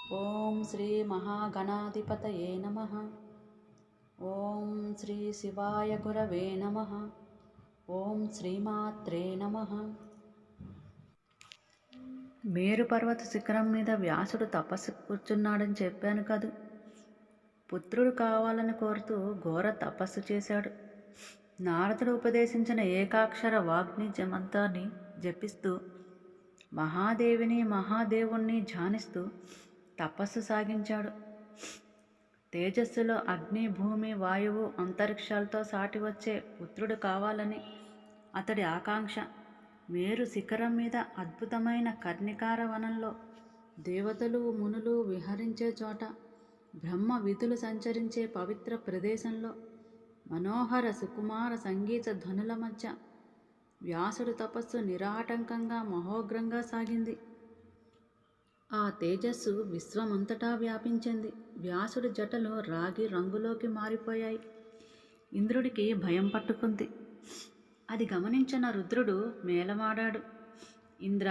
ఓం శ్రీ మహాగణాధిపతయే నమః. ఓం శ్రీ శివాయ గురవే నమః. ఓం శ్రీమాత్రే నమః. మేరు పర్వత శిఖరం మీద వ్యాసుడు తపస్సు కూర్చున్నాడని చెప్పాను కదూ. పుత్రుడు కావాలని కోరుతూ ఘోర తపస్సు చేశాడు. నారదుడు ఉపదేశించిన ఏకాక్షర వాగ్ని మంత్రాన్ని జపిస్తూ మహాదేవిని మహాదేవుణ్ణి ధ్యానిస్తూ తపస్సు సాగించాడు. తేజస్సులో అగ్ని, భూమి, వాయువు, అంతరిక్షాలతో సాటి వచ్చే పుత్రుడు కావాలని అతడి ఆకాంక్ష. మేరు శిఖరం మీద అద్భుతమైన కర్ణికార వనంలో దేవతలు, మునులు విహరించే చోట, బ్రహ్మ విధులు సంచరించే పవిత్ర ప్రదేశంలో మనోహర సుకుమార సంగీత ధ్వనుల మధ్య వ్యాసుడు తపస్సు నిరాటంకంగా మహోగ్రంగా సాగింది. ఆ తేజస్సు విశ్వమంతటా వ్యాపించింది. వ్యాసుడి జటలు రాగి రంగులోకి మారిపోయాయి. ఇంద్రుడికి భయం పట్టుకుంది. అది గమనించిన రుద్రుడు మేలమాడాడు. ఇంద్ర,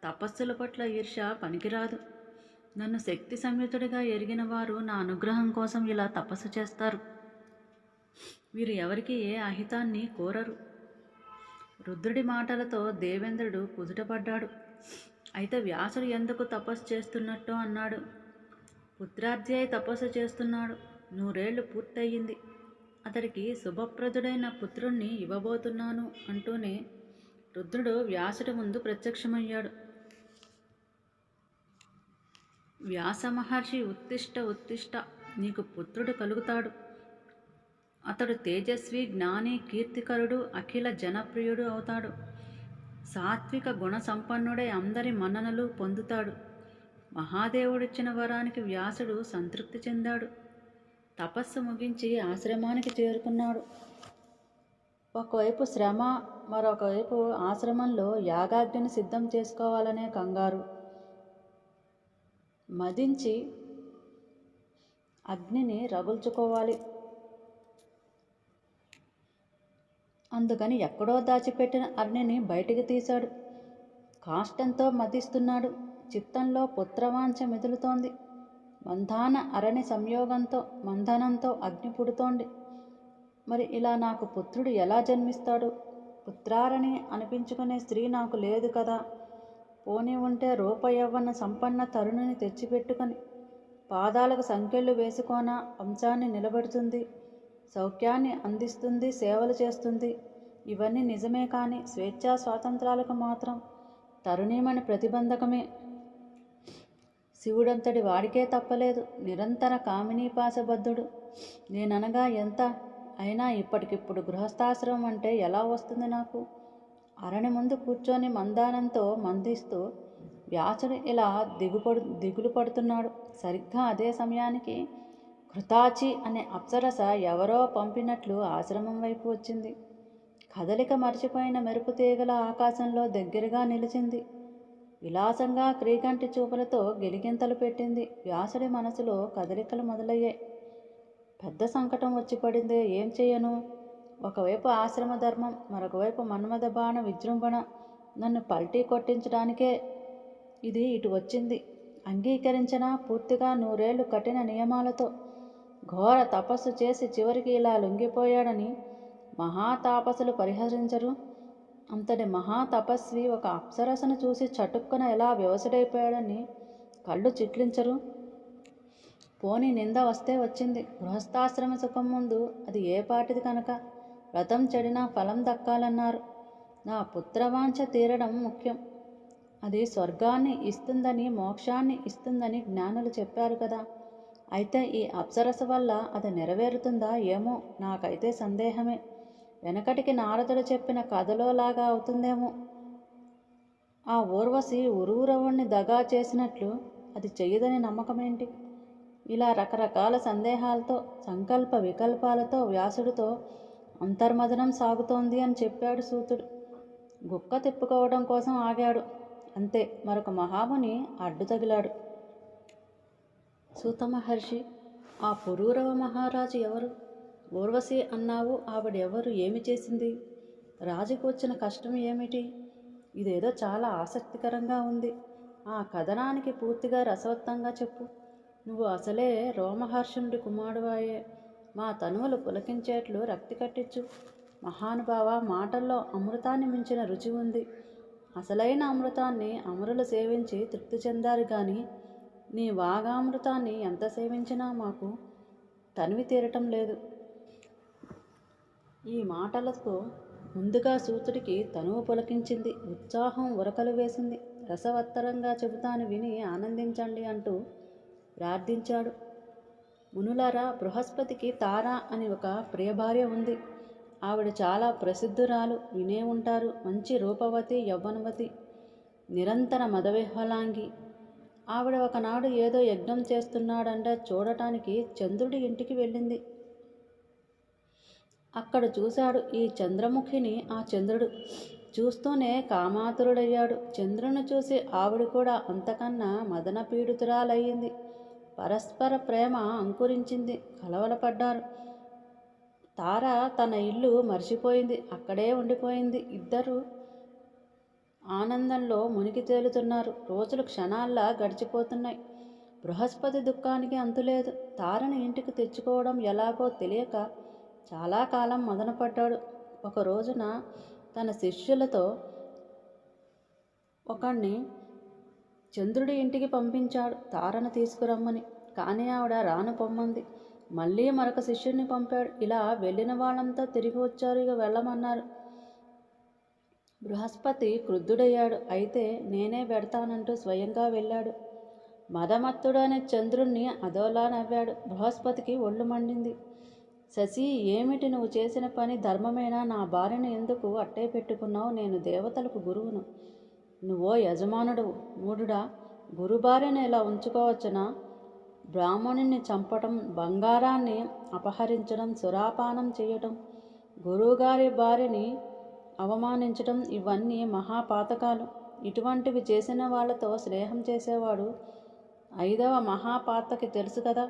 తపస్సుల పట్ల ఈర్ష్య పనికిరాదు. నన్ను శక్తి సంయుతుడిగా ఎరిగిన వారు నా అనుగ్రహం కోసం ఇలా తపస్సు చేస్తారు. వీరు ఎవరికి ఏ అహితాన్ని కోరరు. రుద్రుడి మాటలతో దేవేంద్రుడు కుదుటపడ్డాడు. అయితే వ్యాసుడు ఎందుకు తపస్సు చేస్తున్నట్టు అన్నాడు. పుత్రార్థి అయి తపస్సు చేస్తున్నాడు. 100 ఏళ్ళు పూర్తయింది. అతడికి శుభప్రదుడైన పుత్రుణ్ణి ఇవ్వబోతున్నాను అంటూనే రుద్రుడు వ్యాసుడి ముందు ప్రత్యక్షమయ్యాడు. వ్యాస మహర్షి, ఉత్తిష్ట ఉత్తిష్ట, నీకు పుత్రుడు కలుగుతాడు. అతడు తేజస్వి, జ్ఞాని, కీర్తికరుడు, అఖిల జనప్రియుడు అవుతాడు. సాత్విక గుణ సంపన్నుడై అందరి మన్ననలు పొందుతాడు. మహాదేవుడిచ్చిన వరానికి వ్యాసుడు సంతృప్తి చెందాడు. తపస్సు ముగించి ఆశ్రమానికి చేరుకున్నాడు. ఒకవైపు శ్రమ, మరొకవైపు ఆశ్రమంలో యాగాగ్నిని సిద్ధం చేసుకోవాలనే కంగారు. మదించి అగ్నిని రగుల్చుకోవాలి. అందుకని ఎక్కడో దాచిపెట్టిన అగ్నిని బయటికి తీశాడు. కాష్టంతో మదిస్తున్నాడు. చిత్తంలో పుత్రవాంఛ మెదులుతోంది. మంధాన అరణి సంయోగంతో, మంధనంతో అగ్ని పుడుతోంది. మరి ఇలా నాకు పుత్రుడు ఎలా జన్మిస్తాడు? పుత్రారణి అనిపించుకునే స్త్రీ నాకు లేదు కదా. పోనీ ఉంటే రూపయవ్వన సంపన్న తరుణిని తెచ్చిపెట్టుకొని పాదాలకు సంకెళ్ళు వేసుకోనా వంశాన్ని నిలబెడుతుంది, సౌఖ్యాన్ని అందిస్తుంది, సేవలు చేస్తుంది. ఇవన్నీ నిజమే, కానీ స్వేచ్ఛా స్వాతంత్రాలకు మాత్రం తరుణీమణి ప్రతిబంధకమే. శివుడంతటి వాడికే తప్పలేదు. నిరంతర కామినీపాశబద్ధుడు. నేననగా ఎంత అయినా ఇప్పటికిప్పుడు గృహస్థాశ్రమం అంటే ఎలా వస్తుంది నాకు? అరణి ముందు కూర్చొని మందానంతో మందిస్తూ వ్యాసుడు ఇలా దిగులు పడుతున్నాడు. సరిగ్గా అదే సమయానికి కృతాచి అనే అప్సరస ఎవరో పంపినట్లు ఆశ్రమం వైపు వచ్చింది. కదలిక మర్చిపోయిన మెరుపు తీగల ఆకాశంలో దగ్గరగా నిలిచింది. విలాసంగా క్రీగంటి చూపులతో గిలిగింతలు పెట్టింది. వ్యాసుడి మనసులో కదలికలు మొదలయ్యాయి. పెద్ద సంకటం వచ్చి పడిందే, ఏం చెయ్యను? ఒకవైపు ఆశ్రమ ధర్మం, మరొకవైపు మన్మథ బాణ విజృంభణ. నన్ను పల్టీ కొట్టించడానికే ఇది ఇటు వచ్చింది. అంగీకరించినా పూర్తిగా 100 ఏళ్ళు కఠిన నియమాలతో ఘోర తపస్సు చేసి చివరికి ఇలా లొంగిపోయాడని మహాతాపసులు పరిహరించరు. అంతటి మహాతపస్వి ఒక అప్సరసను చూసి చటుక్కున ఎలా వ్యవసుడైపోయాడని కళ్ళు చిట్లించరు. పోనీ నింద వస్తే వచ్చింది. గృహస్థాశ్రమ సుఖం ముందు అది ఏ పాటిది కనుక. వ్రతం చెడినా ఫలం దక్కాలన్నారు. నా పుత్రవాంఛ తీరడం ముఖ్యం. అది స్వర్గాన్ని ఇస్తుందని, మోక్షాన్ని ఇస్తుందని జ్ఞానులు చెప్పారు కదా. అయితే ఈ అప్సరస వల్ల అది నెరవేరుతుందా ఏమో, నాకైతే సందేహమే. వెనకటికి నారదుడు చెప్పిన కథలోలాగా అవుతుందేమో. ఆ ఊర్వశి ఉరూరవుణ్ణి దగా చేసినట్లు అది చెయ్యదని నమ్మకమేంటి? ఇలా రకరకాల సందేహాలతో, సంకల్ప వికల్పాలతో వ్యాసుడితో అంతర్మదనం సాగుతోంది అని చెప్పాడు సూతుడు. గుక్క తిప్పుకోవడం కోసం ఆగాడు. అంతే, మరొక మహాముని అడ్డు తగిలాడు. సూత మహర్షి, ఆ పురూరవ మహారాజు ఎవరు? ఊర్వశి అన్నావు, ఆవిడెవరు? ఏమి చేసింది? రాజుకు వచ్చిన కష్టం ఏమిటి? ఇదేదో చాలా ఆసక్తికరంగా ఉంది. ఆ కథనానికి పూర్తిగా రసవత్తంగా చెప్పు. నువ్వు అసలే రోమహర్షునుడి కుమారుడాయే. మా తనువులు పులకించేట్లు రక్తి కట్టించు. మహానుభావ, మాటల్లో అమృతాన్ని మించిన రుచి ఉంది. అసలైన అమృతాన్ని అమరులు సేవించి తృప్తి చెందారు గాని నీ వాగామృతాన్ని ఎంత సేవించినా మాకు తనివి తీరటం లేదు. ఈ మాటలతో ముందుగా సూతుడికి తనువు పులకించింది. ఉత్సాహం ఉరకలు వేసింది. రసవత్తరంగా చెబుతాను, విని ఆనందించండి అంటూ ప్రార్థించాడు. మునులారా, బృహస్పతికి తార అని ఒక ప్రియభార్య ఉంది. ఆవిడ చాలా ప్రసిద్ధురాలు, వినే ఉంటారు. మంచి రూపవతి, యవ్వనవతి, నిరంతర మదవిహ్వలాంగి. ఆవిడ ఒకనాడు ఏదో యజ్ఞం చేస్తున్నాడంటే చూడటానికి చంద్రుడి ఇంటికి వెళ్ళింది. అక్కడ చూశాడు ఈ చంద్రముఖిని ఆ చంద్రుడు. చూస్తూనే కామాతురుడయ్యాడు. చంద్రుని చూసి ఆవిడ కూడా అంతకన్నా మదన పీడితురాలయ్యింది. పరస్పర ప్రేమ అంకురించింది. కలవలపడ్డారు. తార తన ఇల్లు మర్చిపోయింది. అక్కడే ఉండిపోయింది. ఇద్దరు ఆనందంలో మునిగి తేలుతున్నారు. రోజులు క్షణాల్లా గడిచిపోతున్నాయి. బృహస్పతి దుఃఖానికి అంతులేదు. తారని ఇంటికి తెచ్చుకోవడం ఎలాగో తెలియక చాలా కాలం మదనపడ్డాడు. ఒక రోజున తన శిష్యులతో ఒకణ్ణి చంద్రుడి ఇంటికి పంపించాడు తారను తీసుకురమ్మని. కానీ ఆవిడ రాను పొమ్మంది. మళ్ళీ మరొక శిష్యుడిని పంపాడు. ఇలా వెళ్ళిన వాళ్ళంతా తిరిగి వచ్చారు. ఇక వెళ్ళమన్నారు. బృహస్పతి క్రుద్ధుడయ్యాడు. అయితే నేనే పెడతానంటూ స్వయంగా వెళ్ళాడు. మదమత్తుడు అనే చంద్రుణ్ణి అదోలా నవ్వాడు. బృహస్పతికి ఒళ్ళు మండింది. శశి, ఏమిటి నువ్వు చేసిన పని? ధర్మమేనా? నా భార్యను ఎందుకు అట్టే పెట్టుకున్నావు? నేను దేవతలకు గురువును, నువ్వో యజమానుడు. మూఢుడా, గురు భార్యను ఇలా ఉంచుకోవచ్చునా? బ్రాహ్మణుని చంపటం, బంగారాన్ని అపహరించడం, సురాపానం చేయటం, గురువుగారి భార్యని అవమానించటం, ఇవన్నీ మహాపాతకాలు. ఇటువంటివి చేసిన వాళ్లతో స్నేహం చేసేవాడు 5వ మహాపాతకి తెలుసు కదా.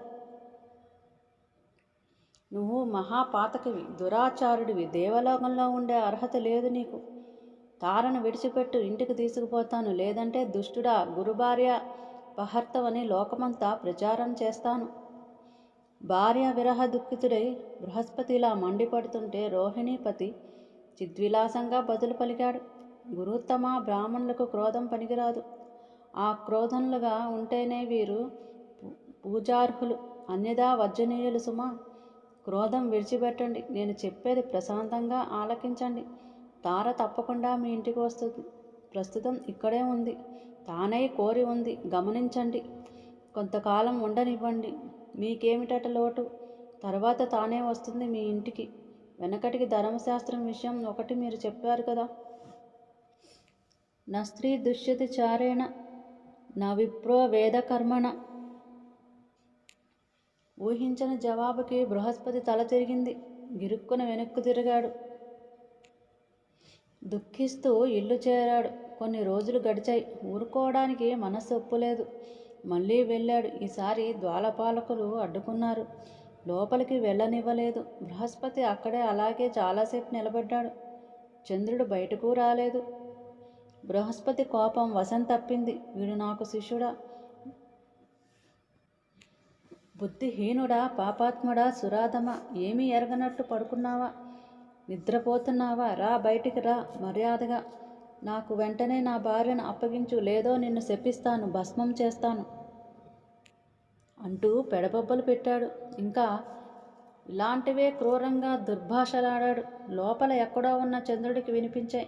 నువ్వు మహాపాతకివి, దురాచారుడివి. దేవలోకంలో ఉండే అర్హత లేదు నీకు. తారను విడిచిపెట్టు, ఇంటికి తీసుకుపోతాను. లేదంటే దుష్టుడా, గురుభార్య పహర్తవని లోకమంతా ప్రచారం చేస్తాను. భార్య విరహ దుఃఖితుడై బృహస్పతి ఇలా మండిపడుతుంటే రోహిణీపతి చిద్విలాసంగా బదులు పలికాడు. గురుత్తమ, బ్రాహ్మణులకు క్రోధం పనికిరాదు. ఆ క్రోధనులుగా ఉంటేనే వీరు పూజార్హులు, అన్యదా వర్జనీయులు సుమా. క్రోధం విడిచిపెట్టండి. నేను చెప్పేది ప్రశాంతంగా ఆలకించండి. తార తప్పకుండా మీ ఇంటికి వస్తుంది. ప్రస్తుతం ఇక్కడే ఉంది. తానై కోరి ఉంది. గమనించండి. కొంతకాలం ఉండనివ్వండి. మీకేమిటట లోటు? తర్వాత తానే వస్తుంది మీ ఇంటికి. వెనకటికి ధర్మశాస్త్రం విషయం ఒకటి మీరు చెప్పారు కదా. నా స్త్రీ దుష్యతి చారేణ, నా విప్రో వేదకర్మణ. ఊహించని జవాబుకి బృహస్పతి తల తిరిగింది. గిరుక్కున వెనక్కు తిరిగాడు. దుఃఖిస్తూ ఇల్లు చేరాడు. కొన్ని రోజులు గడిచాయి. ఊరుకోవడానికి మనస్సు ఒప్పులేదు. మళ్ళీ వెళ్ళాడు. ఈసారి ద్వారపాలకులు అడ్డుకున్నారు. లోపలికి వెళ్ళనివ్వలేదు. బృహస్పతి అక్కడే అలాగే చాలాసేపు నిలబడ్డాడు. చంద్రుడు బయటకు రాలేదు. బృహస్పతి కోపం వశం తప్పింది. వీడు నాకు శిష్యుడా? బుద్ధిహీనుడా, పాపాత్ముడా, సురాధమా, ఏమీ ఎరగనట్టు పడుకున్నావా? నిద్రపోతున్నావా? రా, బయటికి రా మర్యాదగా. నాకు వెంటనే నా భార్యను అప్పగించు, లేదో నిన్ను శపిస్తాను, భస్మం చేస్తాను అంటూ పెడబొబ్బలు పెట్టాడు. ఇంకా ఇలాంటివే క్రూరంగా దుర్భాషలాడాడు. లోపల ఎక్కడో ఉన్న చంద్రుడికి వినిపించాయి.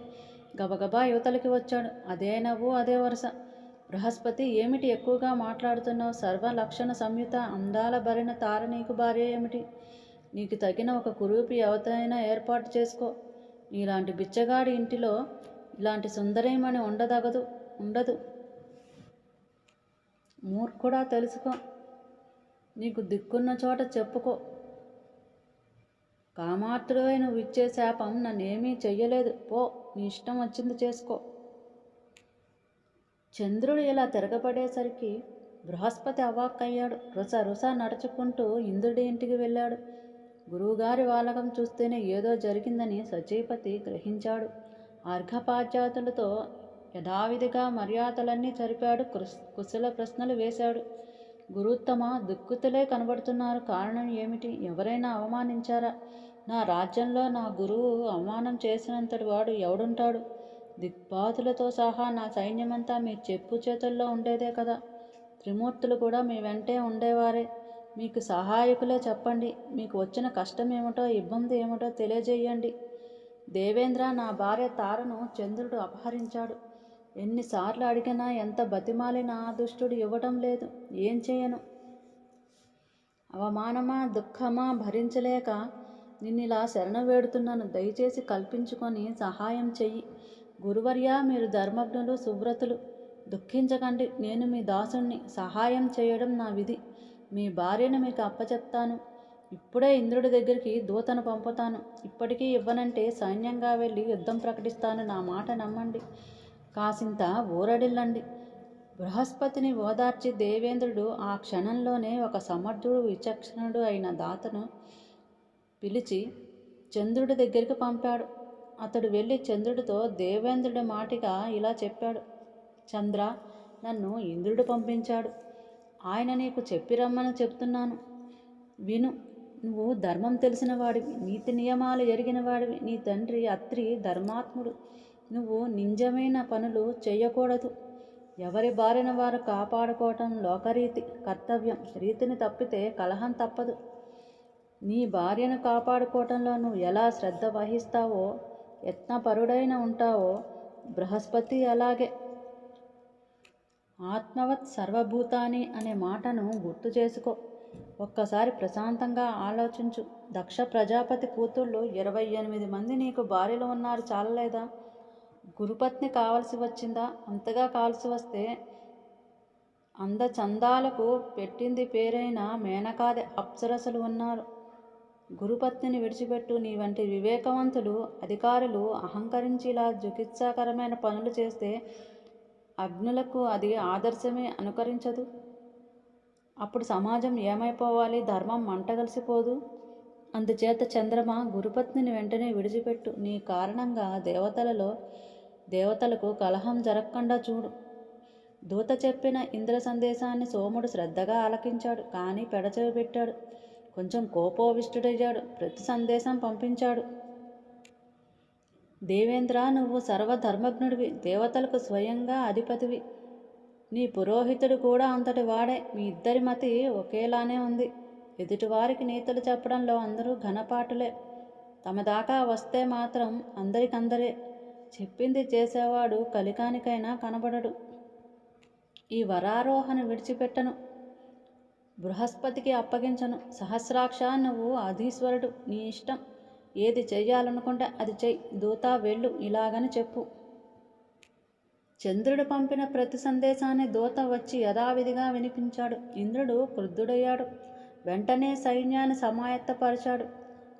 గబగబా యువతలకి వచ్చాడు. అదే నవ్వు, అదే వరుస. బృహస్పతి, ఏమిటి ఎక్కువగా మాట్లాడుతున్నావు? సర్వలక్షణ సంయుత అందాల భరిన తార నీకు భార్య ఏమిటి? నీకు తగిన ఒక కురూపి ఎవతైనా ఏర్పాటు చేసుకో. నీలాంటి బిచ్చగాడి ఇంటిలో ఇలాంటి సుందరీమణి ఉండదు. మూర్ఖుడా, తెలుసుకో. నీకు దిక్కున్న చోట చెప్పుకో. కామార్తుడివై నువ్వు ఇచ్చే శాపం నన్నేమీ చెయ్యలేదు. పో, నీ ఇష్టం వచ్చింది చేసుకో. చంద్రుడు ఇలా తిరగబడేసరికి బృహస్పతి అవాక్కయ్యాడు. రుస నడుచుకుంటూ ఇంద్రుడి ఇంటికి వెళ్ళాడు. గురువుగారి వాలకం చూస్తేనే ఏదో జరిగిందని సచీపతి గ్రహించాడు. అర్ఘపాద్యాతులతో యథావిధిగా మర్యాదలన్నీ జరిపాడు. కుశల ప్రశ్నలు వేశాడు. గురుత్తమ, దుఃఖితులే కనబడుతున్నారు. కారణం ఏమిటి? ఎవరైనా అవమానించారా? నా రాజ్యంలో నా గురువు అవమానం చేసినంతటి వాడు ఎవడుంటాడు? దిగ్బాతులతో సహా నా సైన్యమంతా మీ చెప్పు చేతుల్లో ఉండేదే కదా. త్రిమూర్తులు కూడా మీ వెంటే ఉండేవారే. మీకు సహాయకులే. చెప్పండి, మీకు వచ్చిన కష్టం ఏమిటో, ఇబ్బంది ఏమిటో తెలియజేయండి. దేవేంద్ర, నా భార్య తారను చంద్రుడు అపహరించాడు. ఎన్నిసార్లు అడిగినా, ఎంత బతిమాలినా ఆ దుష్టుడు ఇవ్వటం లేదు. ఏం చేయను? అవమానమా, దుఃఖమా భరించలేక నిన్నిలా శరణు వేడుతున్నాను. దయచేసి కల్పించుకొని సహాయం చెయ్యి. గురువర్యా, మీరు ధర్మజ్ఞులు, సువ్రతులు. దుఃఖించకండి. నేను మీ దాసుణ్ణి. సహాయం చేయడం నా విధి. మీ భార్యను మీకు అప్పచెప్తాను. ఇప్పుడే ఇంద్రుడి దగ్గరికి దూతను పంపుతాను. ఇప్పటికీ ఇవ్వనంటే సైన్యంగా వెళ్ళి యుద్ధం ప్రకటిస్తాను. నా మాట నమ్మండి. కాసింత ఊరడిల్లండి. బృహస్పతిని ఓదార్చి దేవేంద్రుడు ఆ క్షణంలోనే ఒక సమర్థుడు, విచక్షణుడు అయిన దాతను పిలిచి చంద్రుడి దగ్గరికి పంపాడు. అతడు వెళ్ళి చంద్రుడితో దేవేంద్రుడి మాటిగా ఇలా చెప్పాడు. చంద్ర, నన్ను ఇంద్రుడు పంపించాడు. ఆయన నీకు చెప్పి రమ్మని చెప్తున్నాను. విను. నువ్వు ధర్మం తెలిసిన వాడివి, నీతి నియమాలు ఎరిగిన వాడివి. నీ తండ్రి అత్రి ధర్మాత్ముడు. నువ్వు నింజమైన పనులు చేయకూడదు. ఎవరి బారిన వారు కాపాడుకోవటం లోకరీతి, కర్తవ్యం. రీతిని తప్పితే కలహం తప్పదు. నీ భార్యను కాపాడుకోవటంలో నువ్వు ఎలా శ్రద్ధ వహిస్తావో, యత్నపరుడైన ఉంటావో, బృహస్పతి అలాగే. ఆత్మవత్ సర్వభూతాని అనే మాటను గుర్తు చేసుకో. ఒక్కసారి ప్రశాంతంగా ఆలోచించు. దక్ష ప్రజాపతి కూతుళ్ళు 28 మంది నీకు భార్యలు ఉన్నారు. చాలలేదా? గురుపత్ని కావలసి వచ్చిందా? అంతగా కావలసి వస్తే అందచందాలకు పెట్టింది పేరైన మేనకాది అప్సరసలు ఉన్నారు. గురుపత్నిని విడిచిపెట్టు. నీ వంటి వివేకవంతులు, అధికారులు అహంకరించి ఇలా జుగుప్సాకరమైన పనులు చేస్తే అగ్నులకు అది ఆదర్శమే అనుకరించదు. అప్పుడు సమాజం ఏమైపోవాలి? ధర్మం మంటగలిసిపోదు. అందుచేత చంద్రమ, గురుపత్నిని వెంటనే విడిచిపెట్టు. నీ కారణంగా దేవతలకు కలహం జరగకుండా చూడు. దూత చెప్పిన ఇంద్ర సందేశాన్ని సోముడు శ్రద్ధగా ఆలకించాడు. కానీ పెడచెవి పెట్టాడు. కొంచెం కోపోవిష్టుడయ్యాడు. ప్రతి సందేశం పంపించాడు. దేవేంద్ర, నువ్వు సర్వధర్మజ్ఞుడివి, దేవతలకు స్వయంగా అధిపతివి. నీ పురోహితుడు కూడా అంతటి వాడే. మీ ఇద్దరి మతి ఒకేలానే ఉంది. ఎదుటివారికి నీతులు చెప్పడంలో అందరూ ఘనపాటులే. తమ దాకా వస్తే మాత్రం అందరికందరే. చెప్పింది చేసేవాడు కలికానికైనా కనబడడు. ఈ వరారోహణ విడిచిపెట్టను. బృహస్పతికి అప్పగించను. సహస్రాక్ష, నువ్వు అధీశ్వరుడు. నీ ఇష్టం. ఏది చెయ్యాలనుకుంటే అది చెయ్యి. దూత వెళ్ళు ఇలాగని చెప్పు. చంద్రుడు పంపిన ప్రతి సందేశాన్ని దూత వచ్చి యథావిధిగా వినిపించాడు. ఇంద్రుడు క్రుద్ధుడయ్యాడు. వెంటనే సైన్యాన్ని సమాయత్తపరిచాడు.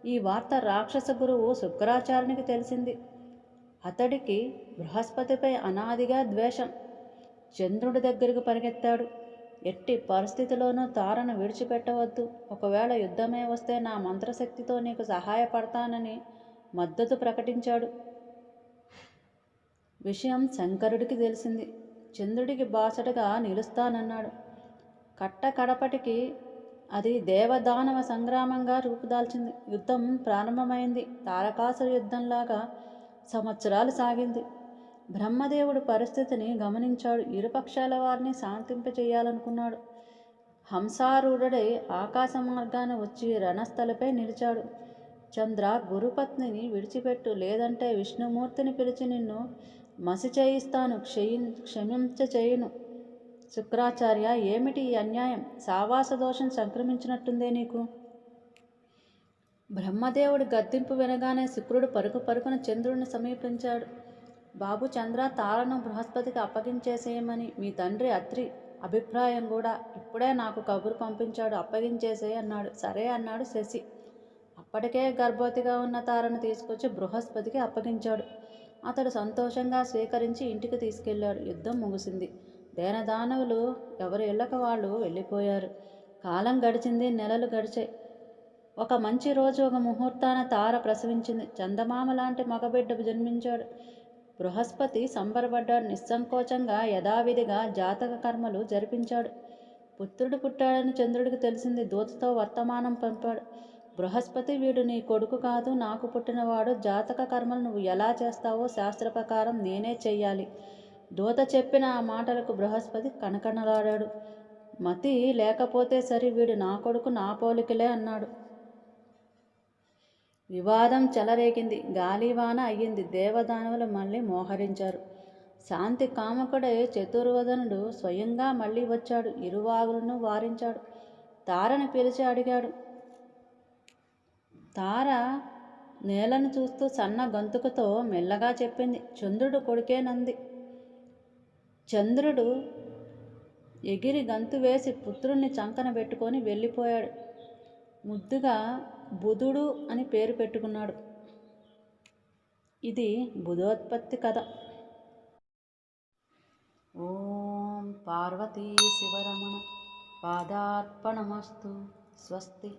ఈ వార్త రాక్షస గురువు శుక్రాచార్యునికి తెలిసింది. అతడికి బృహస్పతిపై అనాదిగా ద్వేషం. చంద్రుడి దగ్గరకు పరిగెత్తాడు. ఎట్టి పరిస్థితిలోనూ తారను విడిచిపెట్టవద్దు. ఒకవేళ యుద్ధమే వస్తే నా మంత్రశక్తితో నీకు సహాయపడతానని మద్దతు ప్రకటించాడు. విషయం శంకరుడికి తెలిసింది. చంద్రుడికి బాసటగా నిలుస్తానన్నాడు. కడపటికి అది దేవదానవ సంగ్రామంగా రూపుదాల్చింది. యుద్ధం ప్రారంభమైంది. తారకాసుర యుద్ధంలాగా సంవత్సరాలు సాగింది. బ్రహ్మదేవుడు పరిస్థితిని గమనించాడు. ఇరుపక్షాల వారిని శాంతింపచేయాలనుకున్నాడు. హంసారూఢుడై ఆకాశ మార్గాన వచ్చి రణస్థలపై నిలిచాడు. చంద్ర, గురుపత్నిని విడిచిపెట్టు, లేదంటే విష్ణుమూర్తిని పిలిచి నిన్ను మసి చేయిస్తాను. క్షమించచేయును. శుక్రాచార్య, ఏమిటి ఈ అన్యాయం? సావాస దోషం సంక్రమించినట్టుందే నీకు. బ్రహ్మదేవుడి గద్దింపు వినగానే శుక్రుడు పరుగున చంద్రుడిని సమీపించాడు. బాబు చంద్ర, తారను బృహస్పతికి అప్పగించేసేయమని మీ తండ్రి అత్రి అభిప్రాయం కూడా. ఇప్పుడే నాకు కబురు పంపించాడు. అప్పగించేసే అన్నాడు. సరే అన్నాడు శశి. అప్పటికే గర్భవతిగా ఉన్న తారను తీసుకొచ్చి బృహస్పతికి అప్పగించాడు. అతడు సంతోషంగా స్వీకరించి ఇంటికి తీసుకెళ్లాడు. యుద్ధం ముగిసింది. దేనదానవులు ఎవరి ఇళ్లకు వాళ్ళు వెళ్ళిపోయారు. కాలం గడిచింది. నెలలు గడిచాయి. ఒక మంచి రోజు ఒక ముహూర్తాన తార ప్రసవించింది. చందమామ లాంటి మగబిడ్డ జన్మించాడు. బృహస్పతి సంబరపడ్డాడు. నిస్సంకోచంగా యథావిధిగా జాతక కర్మలు జరిపించాడు. పుత్రుడు పుట్టాడని చంద్రుడికి తెలిసింది. దూతతో వర్తమానం పంపాడు. బృహస్పతి, వీడు నీ కొడుకు కాదు, నాకు పుట్టినవాడు. జాతక కర్మలు నువ్వు ఎలా చేస్తావో శాస్త్ర ప్రకారం నేనే చెయ్యాలి. దూత చెప్పిన ఆ మాటలకు బృహస్పతి కనకనలాడాడు. మతి లేకపోతే సరి, వీడు నా కొడుకు, నా పోలికలే అన్నాడు. వివాదం చెలరేగింది. గాలివాన అయ్యింది. దేవదానవులు మళ్ళీ మోహరించారు. శాంతి కామకుడై చతుర్వదనుడు స్వయంగా మళ్ళీ వచ్చాడు. ఇరువాగులను వారించాడు. తారని పిలిచి అడిగాడు. తార నేలను చూస్తూ సన్న గొంతుకుతో మెల్లగా చెప్పింది, చంద్రుడు కొడుకేనంది. చంద్రుడు ఎగిరి గంతు వేసి పుత్రుణ్ణి చంకన పెట్టుకొని వెళ్ళిపోయాడు. ముద్దుగా బుధుడు అని పేరు పెట్టుకున్నాడు. ఇది బుధోత్పత్తి కథ. ఓం పార్వతీ శివరమణ పాదార్పణమస్తు. స్వస్తి.